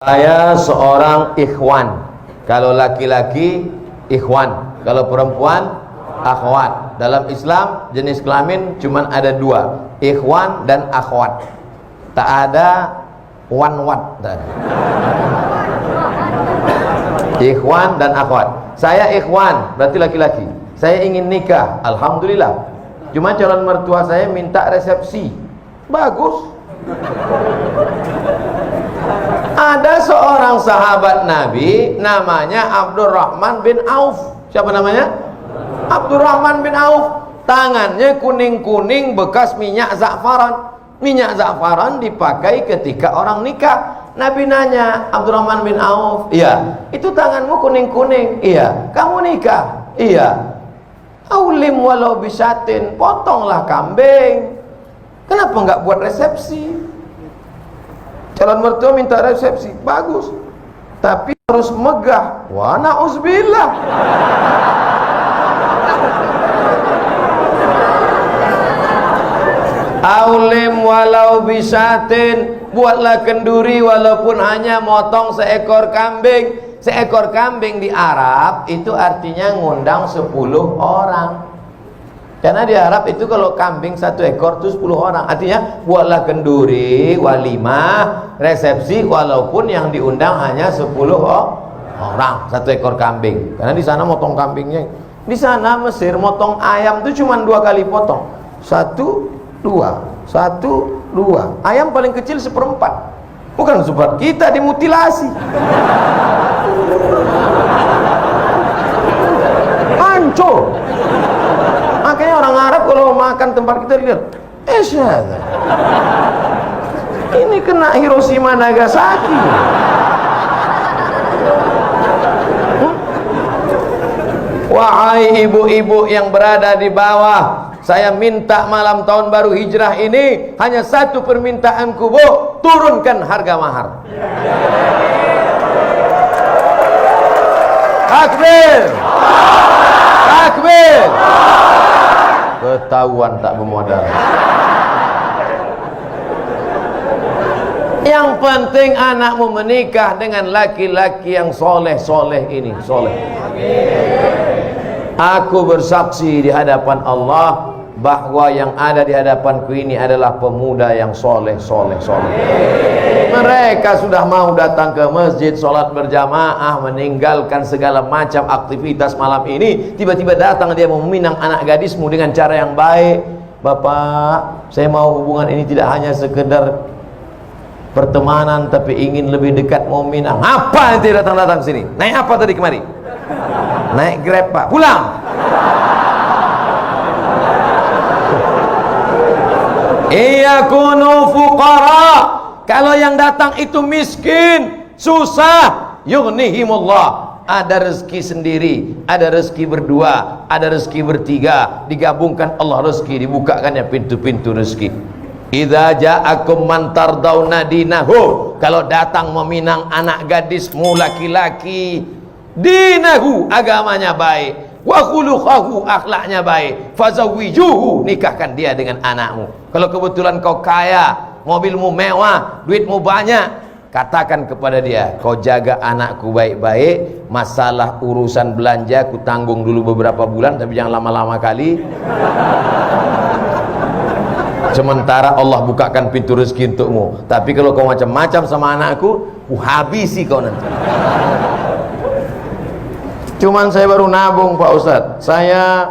Saya seorang ikhwan. Kalau laki-laki ikhwan, kalau perempuan akhwat. Dalam Islam jenis kelamin cuma ada dua, ikhwan dan akhwat. Tak ada wanwat. Ikhwan dan akhwat. Saya ikhwan, berarti laki-laki. Saya ingin nikah, alhamdulillah. Cuma calon mertua saya minta resepsi. Bagus. Ada seorang sahabat Nabi namanya Abdurrahman bin Auf. Siapa namanya? Abdurrahman bin Auf. Tangannya kuning-kuning bekas minyak za'faran. Minyak za'faran dipakai ketika orang nikah. Nabi nanya, Abdurrahman bin Auf, iya, itu tanganmu kuning-kuning. Iya. Kamu nikah? Iya. Aulim walau bisatin, potonglah kambing. Kenapa enggak buat resepsi? Calon mertua minta resepsi, bagus, tapi harus megah. Wa na'uzubillah. Aulim walau bisatin, buatlah kenduri walaupun hanya motong seekor kambing. Seekor kambing di Arab itu artinya ngundang 10 orang. Karena di Arab itu kalau kambing 1 ekor itu 10 orang. Artinya buatlah kenduri, walimah, resepsi walaupun yang diundang hanya 10 orang, 1 ekor kambing. Karena di sana motong kambingnya. Di sana Mesir motong ayam itu cuma 2 kali potong. 1, 2, 1, 2. Ayam paling kecil 1/4. Bukan seperti kita dimutilasi. Hancur. Makanya orang Arab kalau makan tempat kita lihat, ini kena Hiroshima Nagasaki. Wahai ibu-ibu yang berada di bawah, saya minta malam tahun baru hijrah ini hanya 1 permintaanku, Bu, turunkan harga mahar. Takbir. Takbir. Ketahuan tak bermodal. Yang penting anakmu menikah dengan laki-laki yang soleh-soleh ini, soleh. Aku bersaksi di hadapan Allah bahwa yang ada di hadapanku ini adalah pemuda yang soleh-soleh. Mereka sudah mau datang ke masjid, sholat berjamaah, meninggalkan segala macam aktivitas malam ini. Tiba-tiba datang dia meminang anak gadismu dengan cara yang baik. Bapak, saya mau hubungan ini tidak hanya sekedar pertemanan, tapi ingin lebih dekat, mau minang. Apa nanti datang-datang sini? Naik apa tadi kemari? Naik Grab, Pak. Pulang. Iyakunu fuqara. Kalau yang datang itu miskin, susah, yughnihimullah. Ada rezeki sendiri, ada rezeki berdua, ada rezeki bertiga, digabungkan Allah rezeki, dibukakannya pintu-pintu rezeki. Idza ja'akum man tardawna dinahu. Kalau datang meminang anak gadismu laki-laki, dinahu, agamanya baik, wa khuluquhu, akhlaknya baik, fazawwijuhu, nikahkan dia dengan anakmu. Kalau kebetulan kau kaya, mobilmu mewah, duitmu banyak, katakan kepada dia, kau jaga anakku baik-baik, masalah urusan belanja ku tanggung dulu beberapa bulan, tapi jangan lama-lama kali. Sementara Allah bukakan pintu rezeki untukmu. Tapi kalau kau macam-macam sama anakku, ku habisi kau nanti. Cuman saya baru nabung, Pak Ustadz. Saya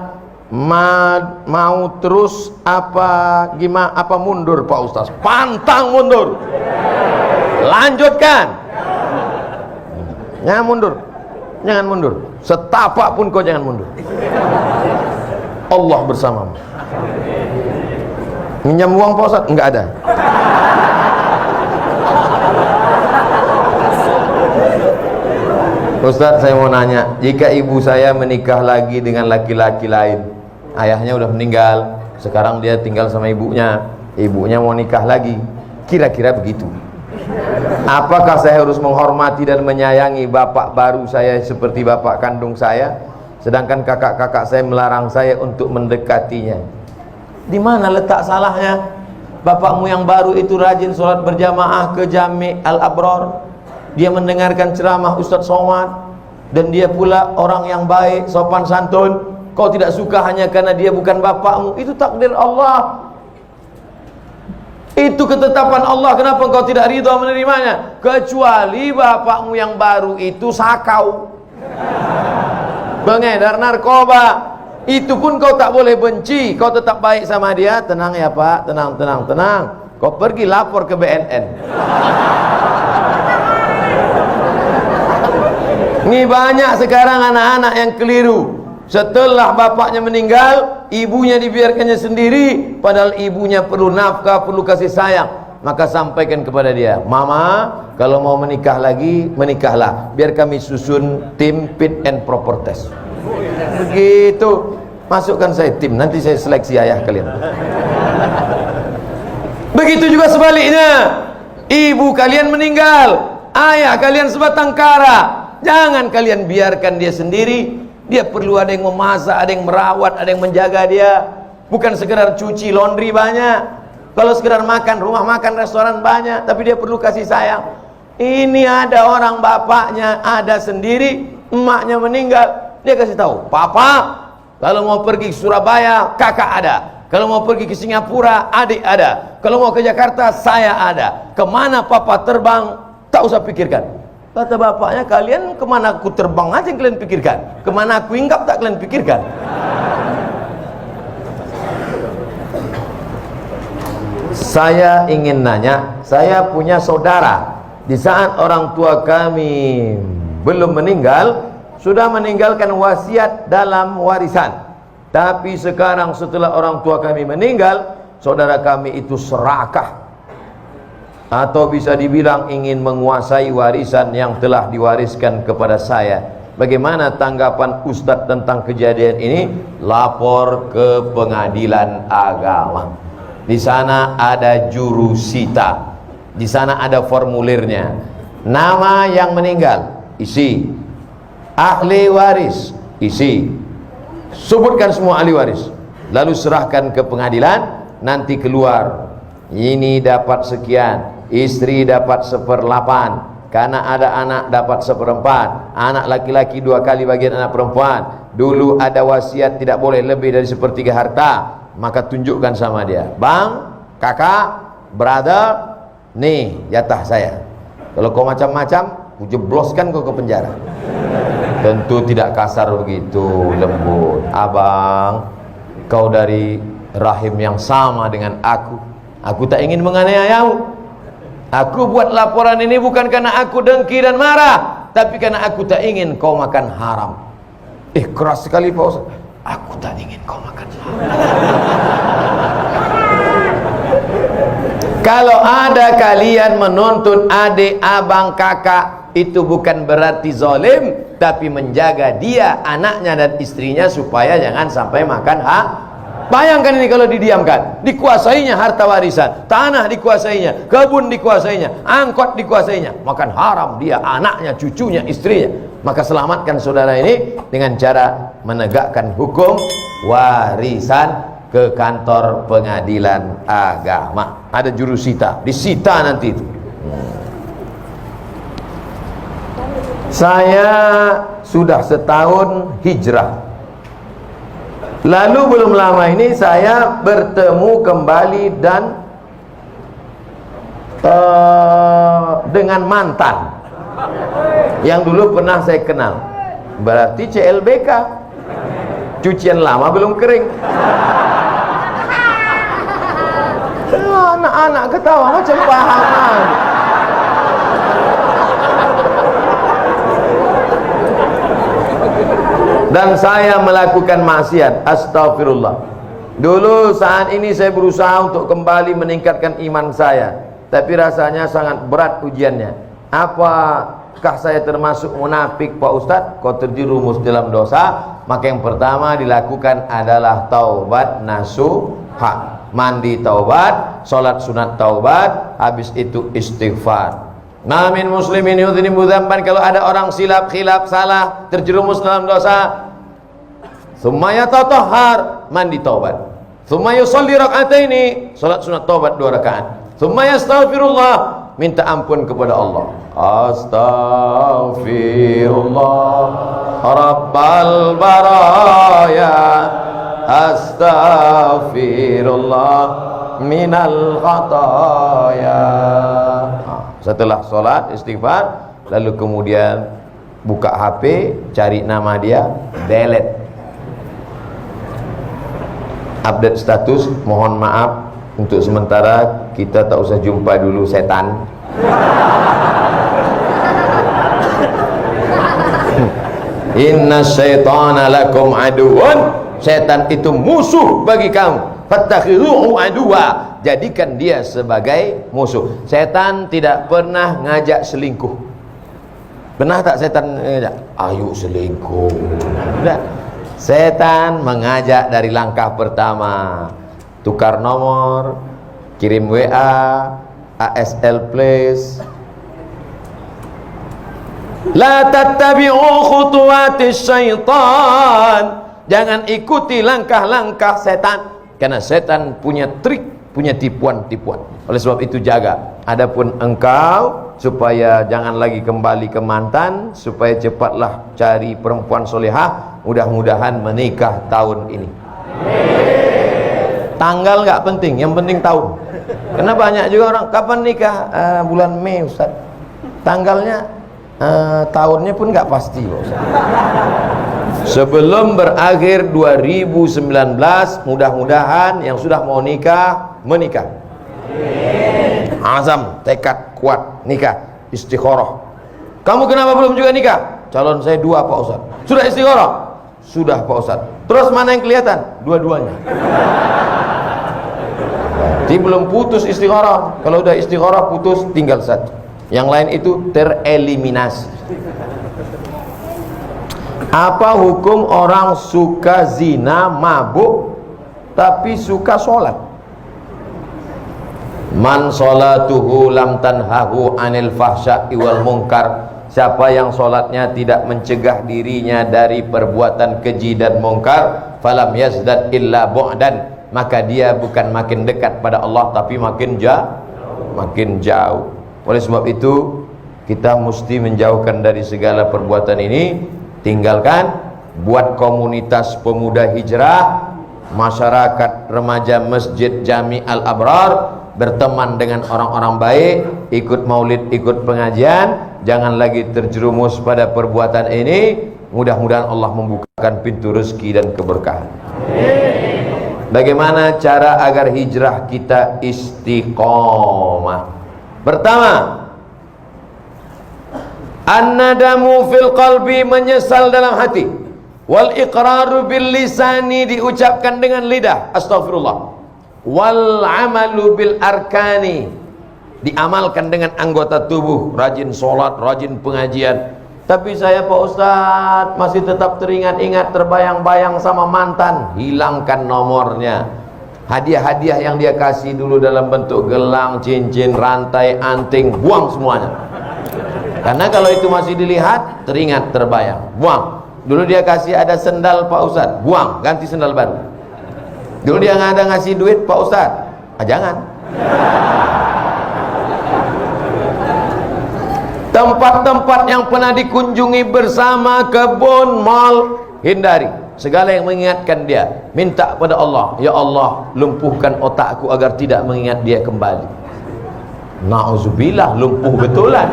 mau terus apa mundur, Pak Ustadz? Pantang mundur. Lanjutkan. Jangan mundur. Jangan mundur. Setapak pun kau jangan mundur. Allah bersamamu. Minjam uang, Pak Ustadz? Enggak ada. Ustadz, saya mau nanya, jika ibu saya menikah lagi dengan laki-laki lain, ayahnya udah meninggal, sekarang dia tinggal sama ibunya mau nikah lagi, kira-kira begitu, apakah saya harus menghormati dan menyayangi bapak baru saya seperti bapak kandung saya, sedangkan kakak-kakak saya melarang saya untuk mendekatinya? Di mana letak salahnya? Bapakmu yang baru itu rajin sholat berjamaah ke Jami' Al-Abrar, dia mendengarkan ceramah Ustadz Somad, dan dia pula orang yang baik, sopan santun. Kau tidak suka hanya karena dia bukan bapakmu. Itu takdir Allah, itu ketetapan Allah. Kenapa kau tidak ridha menerimanya? Kecuali bapakmu yang baru itu sakau, pengedar narkoba. Itu pun kau tak boleh benci, kau tetap baik sama dia. Tenang ya Pak, tenang. Kau pergi lapor ke BNN. Ini banyak sekarang anak-anak yang keliru. Setelah bapaknya meninggal, ibunya dibiarkannya sendiri, padahal ibunya perlu nafkah, perlu kasih sayang. Maka sampaikan kepada dia, Mama, kalau mau menikah lagi, menikahlah, biar kami susun tim fit and proper test. Begitu. Masukkan saya tim, nanti saya seleksi ayah kalian. Begitu juga sebaliknya. Ibu kalian meninggal, ayah kalian sebatang kara, jangan kalian biarkan dia sendiri. Dia perlu ada yang memasak, ada yang merawat, ada yang menjaga dia. Bukan sekedar cuci, laundry banyak. Kalau sekedar makan, rumah makan, restoran banyak. Tapi dia perlu kasih sayang. Ini ada orang bapaknya ada sendiri, emaknya meninggal, dia kasih tahu, Papa, kalau mau pergi ke Surabaya, kakak ada. Kalau mau pergi ke Singapura, adik ada. Kalau mau ke Jakarta, saya ada. Kemana papa terbang, tak usah pikirkan. Kata bapaknya, kalian kemana aku terbang aja yang kalian pikirkan. Kemana aku hinggap tak kalian pikirkan. Saya ingin nanya, saya punya saudara. Di saat orang tua kami belum meninggal, sudah meninggalkan wasiat dalam warisan. Tapi sekarang setelah orang tua kami meninggal, saudara kami itu serakah, atau bisa dibilang ingin menguasai warisan yang telah diwariskan kepada saya. Bagaimana tanggapan Ustadz tentang kejadian ini? Lapor ke pengadilan agama. Di sana ada jurusita, di sana ada formulirnya. Nama yang meninggal, isi. Ahli waris, isi. Sebutkan semua ahli waris, lalu serahkan ke pengadilan. Nanti keluar, ini dapat sekian, istri dapat 1/8, karena ada anak dapat 1/4, anak laki-laki 2 kali bagian anak perempuan. Dulu ada wasiat tidak boleh lebih dari 1/3 harta. Maka tunjukkan sama dia, Bang, kakak, brother, nih jatah saya. Kalau kau macam-macam, ku jebloskan kau ke penjara. Tentu tidak kasar begitu, lembut. Abang, kau dari rahim yang sama dengan aku. Aku tak ingin menganiayamu. Aku buat laporan ini bukan karena aku dengki dan marah, tapi karena aku tak ingin kau makan haram. Keras sekali Pak Ustaz. Aku tak ingin kau makan haram. Kalau ada kalian menuntut adik, abang, kakak, itu bukan berarti zalim, tapi menjaga dia, anaknya dan istrinya supaya jangan sampai makan hak. Bayangkan ini kalau didiamkan, dikuasainya harta warisan, tanah dikuasainya, kebun dikuasainya, angkot dikuasainya, makan haram dia, anaknya, cucunya, istrinya. Maka selamatkan saudara ini dengan cara menegakkan hukum warisan ke kantor pengadilan agama. Ada jurusita, disita nanti itu. Saya sudah setahun hijrah. Lalu belum lama ini saya bertemu kembali dan dengan mantan yang dulu pernah saya kenal. Berarti CLBK, cucian lama belum kering. Anak-anak ketawa macam paham. Dan saya melakukan maksiat, astagfirullah. Dulu saat ini saya berusaha untuk kembali meningkatkan iman saya, tapi rasanya sangat berat ujiannya. Apakah saya termasuk munafik Pak Ustadz? Kau terjerumus dalam dosa, maka yang pertama dilakukan adalah taubat nasuha. Mandi taubat, sholat sunat taubat, habis itu istighfar. Namin muslimin yudhinibu dzamban, kalau ada orang silap, khilaf, salah, terjerumus dalam dosa, tsumma yatatahhar, mandi taubat, tsumma yusalli rak'ataini, salat sunat taubat 2 rakaat, tsumma yastaghfirullah, minta ampun kepada Allah. Astaghfirullah Rabbal baraya, astaghfirullah minal khataya. Setelah sholat istighfar, lalu kemudian buka HP, cari nama dia, delete, update status, mohon maaf untuk sementara kita tak usah jumpa dulu setan. Inna syaitana lakum aduun, setan itu musuh bagi kamu, fattakhidhuhu aduwa, jadikan dia sebagai musuh. Setan tidak pernah ngajak selingkuh. Pernah tak setan ngajak? Ayo selingkuh. Tidak. Setan mengajak dari langkah pertama, tukar nomor, kirim WA, ASL please. La tattabi'u khutuwatis syaitan, jangan ikuti langkah-langkah setan, karena setan punya trik, punya tipuan-tipuan. Oleh sebab itu jaga. Adapun engkau, supaya jangan lagi kembali ke mantan, supaya cepatlah cari perempuan solehah, mudah-mudahan menikah tahun ini. Tanggal nggak penting, yang penting tahun. Karena banyak juga orang, kapan nikah? Bulan Mei Ustaz. Tanggalnya, tahunnya pun nggak pasti Ustaz. Sebelum berakhir 2019, mudah-mudahan yang sudah mau nikah, menikah. Azam, tekad kuat, nikah, istikharah. Kamu kenapa belum juga nikah? Calon saya 2 Pak Ustaz. Sudah istikharah? Sudah Pak Ustaz. Terus mana yang kelihatan? Dua-duanya. Jadi belum putus istikharah. Kalau udah istikharah putus, tinggal satu. Yang lain itu tereliminasi. Apa hukum orang suka zina, mabuk, tapi suka sholat? Man sholatuhu lam tanhahu anil fahsya'i wal munkar. Siapa yang sholatnya tidak mencegah dirinya dari perbuatan keji dan munkar, falam yazdad illa bu'dan, maka dia bukan makin dekat pada Allah, tapi makin jauh. Oleh sebab itu kita mesti menjauhkan dari segala perbuatan ini. Tinggalkan, buat komunitas pemuda hijrah, masyarakat remaja Masjid Jami Al-Abrar, berteman dengan orang-orang baik, ikut maulid, ikut pengajian. Jangan lagi terjerumus pada perbuatan ini. Mudah-mudahan Allah membukakan pintu rezeki dan keberkahan. Bagaimana cara agar hijrah kita istiqomah? Pertama, an-nadamu fil qalbi, menyesal dalam hati, wal iqraru bil lisani, diucapkan dengan lidah, astagfirullah, wal amalu bil arkani, diamalkan dengan anggota tubuh, rajin sholat, rajin pengajian. Tapi saya Pak Ustadz masih tetap teringat-ingat, terbayang-bayang sama mantan. Hilangkan nomornya. Hadiah-hadiah yang dia kasih dulu dalam bentuk gelang, cincin, rantai, anting, buang semuanya. Karena kalau itu masih dilihat, teringat, terbayang, buang. Dulu dia kasih ada sendal Pak Ustadz, buang, ganti sendal baru. Dulu dia nggak ada ngasih duit Pak Ustadz, jangan. Tempat-tempat yang pernah dikunjungi bersama, kebun, mal, hindari. Segala yang mengingatkan dia, minta pada Allah, ya Allah, lumpuhkan otakku agar tidak mengingat dia kembali. Na'udzubillah, lumpuh betulan.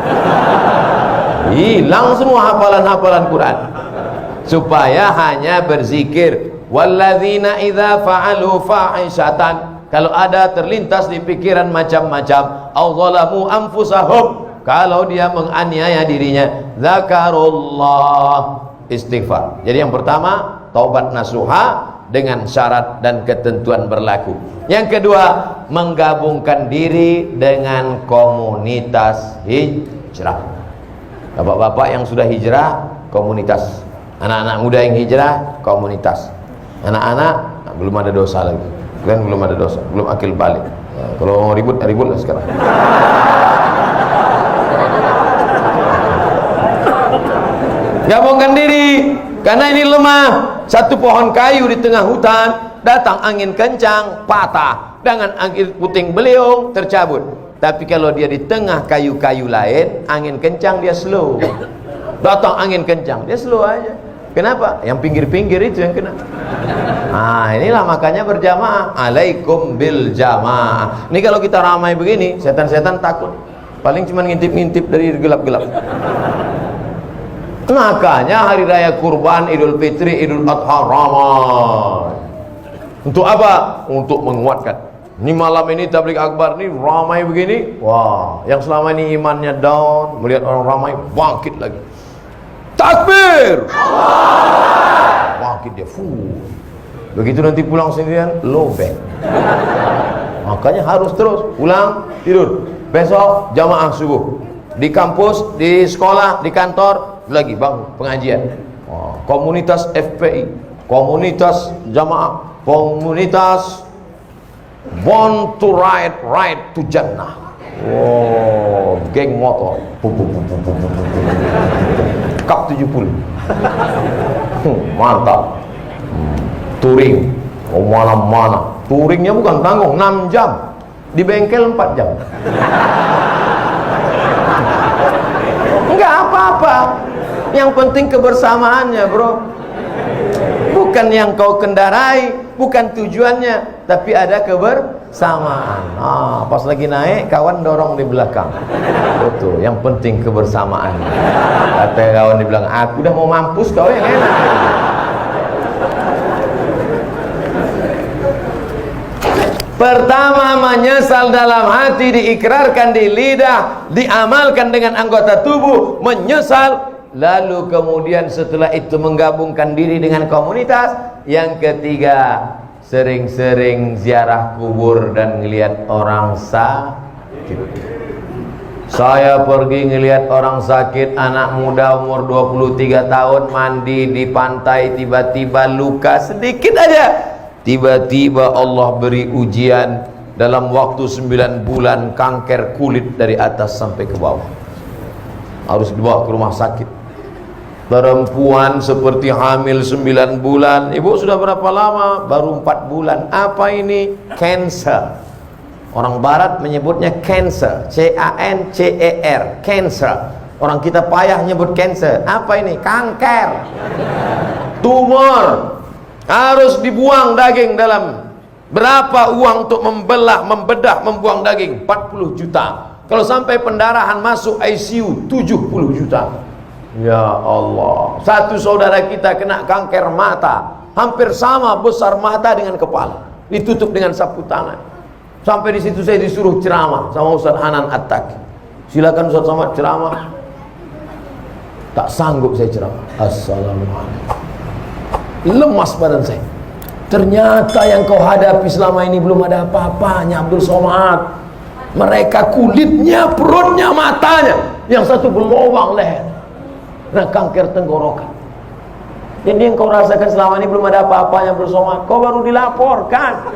Hilang semua hafalan-hafalan Quran. Supaya hanya berzikir. Walladzina idza fa'alu fahishatan, kalau ada terlintas di pikiran macam-macam, au zalamu anfusahum, kalau dia menganiaya dirinya, zakarullah, istighfar. Jadi yang pertama, taubat nasuha dengan syarat dan ketentuan berlaku. Yang kedua, menggabungkan diri dengan komunitas hijrah. Bapak-bapak yang sudah hijrah, komunitas. Anak-anak muda yang hijrah, komunitas. Anak-anak belum ada dosa lagi. Kalian belum ada dosa, belum akil balik. Nah, kalau mau ribut, ribut lah sekarang. Gabungkan diri, karena ini lemah. Satu pohon kayu di tengah hutan, datang angin kencang, patah. Dengan angin puting beliung, tercabut. Tapi kalau dia di tengah kayu-kayu lain, angin kencang dia slow. Datang angin kencang, dia slow aja. Kenapa? Yang pinggir-pinggir itu yang kena. Nah, inilah makanya berjamaah. Alaikum bil jamaah. Ini kalau kita ramai begini, setan-setan takut. Paling cuma ngintip-ngintip dari gelap-gelap. Makanya hari raya kurban, Idul Fitri, Idul Adha ramai. Untuk apa? Untuk menguatkan. Ini malam ini tabligh akbar nih ramai begini. Wah, yang selama ini imannya down, melihat orang ramai bangkit lagi. Takbir. Bangkit dia. Begitu nanti pulang sendirian, lobek. Makanya harus terus pulang tidur. Besok jamaah subuh. Di kampus, di sekolah, di kantor lagi bangun pengajian. Komunitas FPI, komunitas jamaah, komunitas Born to ride, ride to Jannah. Oh, geng motor. Kap 70. Mantap. Touring. Oh, mana-mana. Touringnya bukan tanggung, 6 jam. Di bengkel 4 jam. Enggak apa-apa. Yang penting kebersamaannya, bro. Bukan yang kau kendarai, bukan tujuannya, tapi ada kebersamaan. Pas lagi naik, kawan dorong di belakang. Betul, yang penting kebersamaan. Kata kawan di belakang, aku udah mau mampus, kau yang enak. Pertama, menyesal dalam hati, diikrarkan di lidah, diamalkan dengan anggota tubuh, menyesal. Lalu kemudian setelah itu menggabungkan diri dengan komunitas. Yang ketiga, sering-sering ziarah kubur dan ngelihat orang sakit. Saya pergi ngelihat orang sakit, anak muda umur 23 tahun mandi di pantai, tiba-tiba luka sedikit aja. Tiba-tiba Allah beri ujian, dalam waktu 9 bulan kanker kulit dari atas sampai ke bawah. Harus dibawa ke rumah sakit. Perempuan seperti hamil 9 bulan. Ibu sudah berapa lama? Baru 4 bulan. Apa ini? Cancer. Orang barat menyebutnya cancer. C-A-N-C-E-R. Cancer. Orang kita payah nyebut cancer. Apa ini? Kanker. Tumor. Harus dibuang daging dalam. Berapa uang untuk membelah, membedah, membuang daging? 40 juta. Kalau sampai pendarahan masuk ICU 70 juta. Ya Allah. Satu saudara kita kena kanker mata, hampir sama besar mata dengan kepala, ditutup dengan sapu tangan. Sampai di situ saya disuruh ceramah sama Ustaz Hanan At-Taqi. Silakan Ustaz Somad ceramah. Tak sanggup saya ceramah. Assalamualaikum. Lemas badan saya. Ternyata yang kau hadapi selama ini belum ada apa-apanya, Abdul Somad. Mereka kulitnya, perutnya, matanya, yang satu berlubang leher. Nah, kanker tenggorokan. Ini yang kau rasakan selama ini belum ada apa-apanya bersama. Kau baru dilaporkan.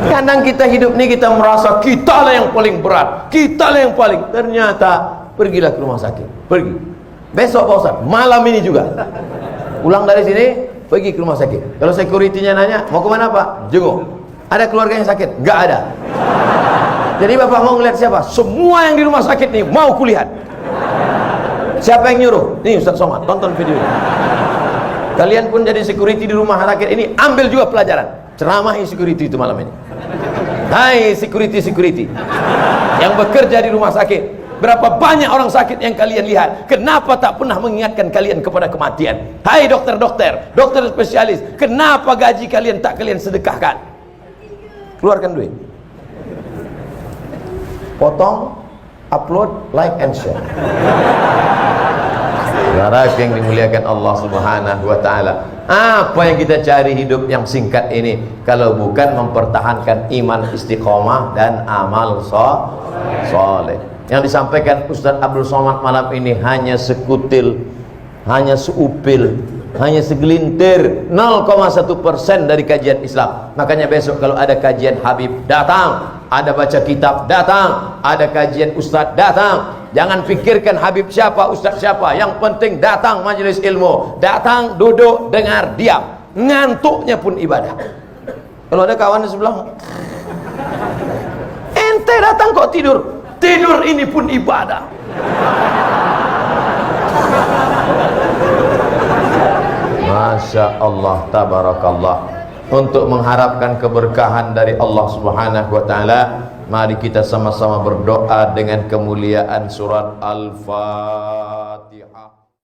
Kadang kita hidup ini kita merasa kita lah yang paling berat, kita lah yang paling. Ternyata pergilah ke rumah sakit. Pergi. Besok Pak Ustaz, malam ini juga. Pulang dari sini, pergi ke rumah sakit. Kalau security-nya nanya, mau kemana Pak? Jenguk. Ada keluarga yang sakit? Enggak ada. Jadi Bapak mau ngeliat siapa? Semua yang di rumah sakit nih mau kulihat. Siapa yang nyuruh? Nih Ustaz Somad, tonton video ini. Kalian pun jadi security di rumah sakit ini, ambil juga pelajaran. Ceramahi security itu malam ini. Hai security yang bekerja di rumah sakit. Berapa banyak orang sakit yang kalian lihat? Kenapa tak pernah mengingatkan kalian kepada kematian? Hai dokter-dokter, dokter spesialis, kenapa gaji kalian tak kalian sedekahkan? Keluarkan duit. Potong, upload, like and share. Saudara yang dimuliakan Allah Subhanahu wa taala, apa yang kita cari hidup yang singkat ini kalau bukan mempertahankan iman istiqomah dan amal soleh. Yang disampaikan Ustaz Abdul Somad malam ini hanya sekutil, hanya seupil, hanya segelintir, 0,1% dari kajian Islam. Makanya besok kalau ada kajian Habib, datang. Ada baca kitab, datang. Ada kajian Ustaz, datang. Jangan pikirkan Habib siapa, Ustaz siapa. Yang penting datang majelis ilmu. Datang, duduk, dengar, diam. Ngantuknya pun ibadah. Kalau ada kawan di sebelah, ente datang kok tidur. Tidur ini pun ibadah. Masya Allah, tabarakallah. Untuk mengharapkan keberkahan dari Allah Subhanahu wa ta'ala, mari kita sama-sama berdoa dengan kemuliaan surat Al-Fatihah.